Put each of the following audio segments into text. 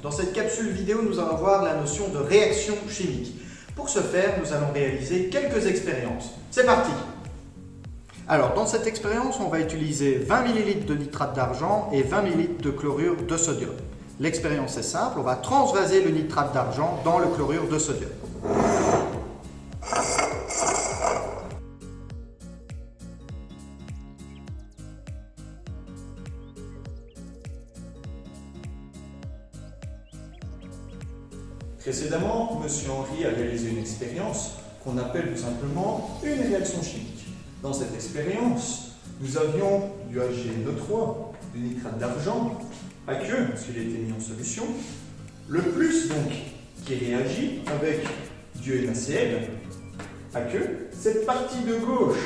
Dans cette capsule vidéo, nous allons voir la notion de réaction chimique. Pour ce faire, nous allons réaliser quelques expériences. C'est parti! Alors, dans cette expérience, on va utiliser 20 ml de nitrate d'argent et 20 ml de chlorure de sodium. L'expérience est simple, on va transvaser le nitrate d'argent dans le chlorure de sodium. Précédemment, M. Henry a réalisé une expérience qu'on appelle tout simplement une réaction chimique. Dans cette expérience, nous avions du AgNO3, du nitrate d'argent, aqueux, parce qu'il a été mis en solution, le plus donc qui réagit avec du NaCl, aqueux. Cette partie de gauche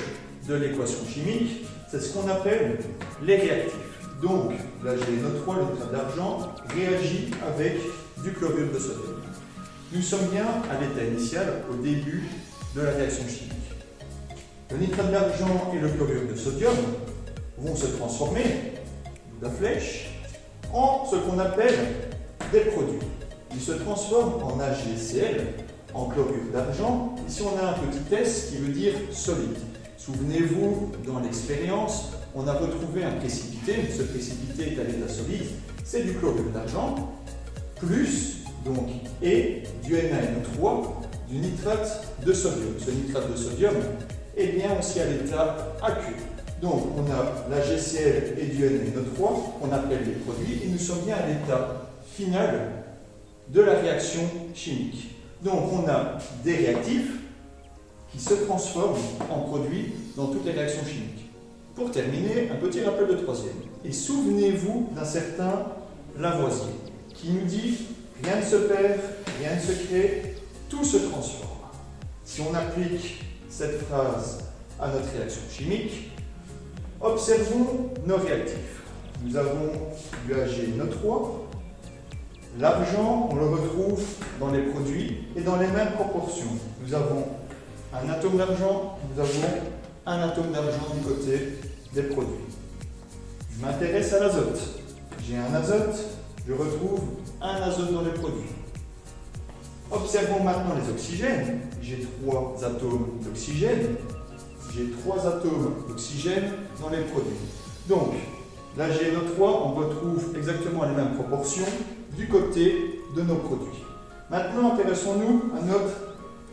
de l'équation chimique, c'est ce qu'on appelle les réactifs. Donc, l'AgNO3, le nitrate d'argent, réagit avec du chlorure de sodium. Nous sommes bien à l'état initial, au début de la réaction chimique. Le nitrate d'argent et le chlorure de sodium vont se transformer, d'où la flèche, en ce qu'on appelle des produits. Ils se transforment en AgCl, en chlorure d'argent. Ici, on a un petit S qui veut dire solide. Souvenez-vous, dans l'expérience, on a retrouvé un précipité. Ce précipité est à l'état solide. C'est du chlorure d'argent, plus donc, et du NaNO3, du nitrate de sodium. Ce nitrate de sodium est bien aussi à l'état aqueux. Donc, on a l'AgCl et du NaNO3 qu'on appelle les produits, et nous sommes bien à l'état final de la réaction chimique. Donc, on a des réactifs qui se transforment en produits dans toutes les réactions chimiques. Pour terminer, un petit rappel de troisième. Et souvenez-vous d'un certain Lavoisier qui nous dit: rien ne se perd, rien ne se crée, tout se transforme. Si on applique cette phrase à notre réaction chimique, observons nos réactifs. Nous avons du AgNO3. L'argent, on le retrouve dans les produits et dans les mêmes proportions. Nous avons un atome d'argent, nous avons un atome d'argent du côté des produits. Je m'intéresse à l'azote. J'ai un azote, je retrouve un azote dans les produits. Observons maintenant les oxygènes. J'ai 3 atomes d'oxygène. J'ai 3 atomes d'oxygène dans les produits. Donc, l'AgNO3, on retrouve exactement les mêmes proportions du côté de nos produits. Maintenant, intéressons-nous à notre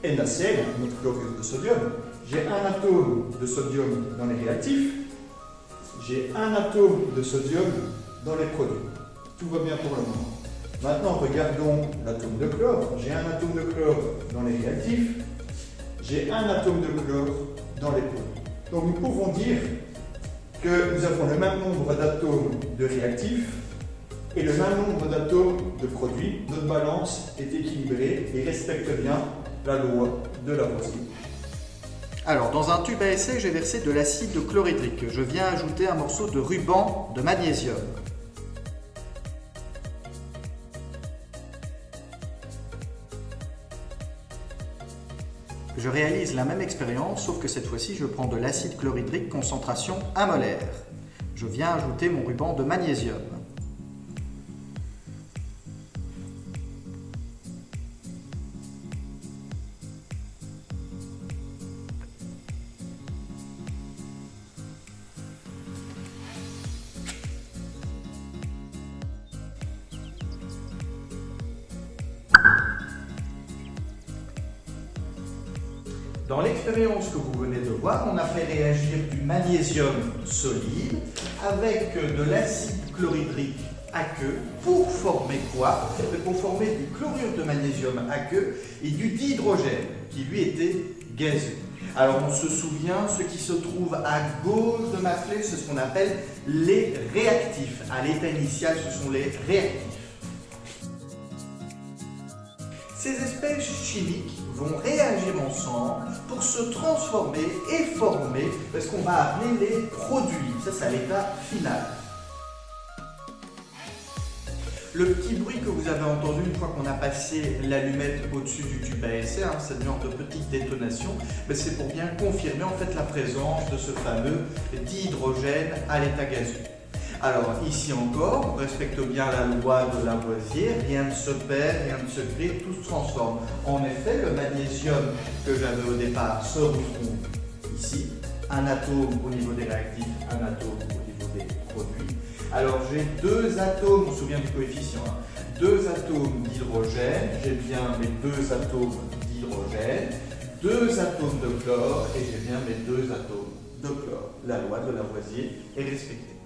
NaCl, notre chlorure de sodium. J'ai un atome de sodium dans les réactifs. J'ai un atome de sodium dans les produits. Tout va bien pour le moment. Maintenant, regardons l'atome de chlore. J'ai un atome de chlore dans les réactifs. J'ai un atome de chlore dans les produits. Donc, nous pouvons dire que nous avons le même nombre d'atomes de réactifs et le même nombre d'atomes de produits. Notre balance est équilibrée et respecte bien la loi de Lavoisier. Alors, dans un tube à essai, j'ai versé de l'acide chlorhydrique. Je viens ajouter un morceau de ruban de magnésium. Je réalise la même expérience, sauf que cette fois-ci, je prends de l'acide chlorhydrique concentration 1 molaire. Je viens ajouter mon ruban de magnésium. Dans l'expérience que vous venez de voir, on a fait réagir du magnésium solide avec de l'acide chlorhydrique aqueux pour former quoi? Pour former du chlorure de magnésium aqueux et du dihydrogène qui lui était gazeux. Alors on se souvient, ce qui se trouve à gauche de ma flèche, c'est ce qu'on appelle les réactifs. À l'état initial, ce sont les réactifs. Ces espèces chimiques vont réagir ensemble pour se transformer et former ce qu'on va appeler les produits. Ça, c'est à l'état final. Le petit bruit que vous avez entendu une fois qu'on a passé l'allumette au-dessus du tube à essai, cette genre de petite détonation, c'est pour bien confirmer en fait la présence de ce fameux dihydrogène à l'état gazeux. Alors ici encore, on respecte bien la loi de Lavoisier, rien ne se perd, rien ne se crée, tout se transforme. En effet, le magnésium que j'avais au départ se retrouve ici, un atome au niveau des réactifs, un atome au niveau des produits. Alors j'ai deux atomes, on se souvient du coefficient, hein, deux atomes d'hydrogène, j'ai bien mes deux atomes d'hydrogène, deux atomes de chlore et j'ai bien mes deux atomes de chlore. La loi de Lavoisier est respectée.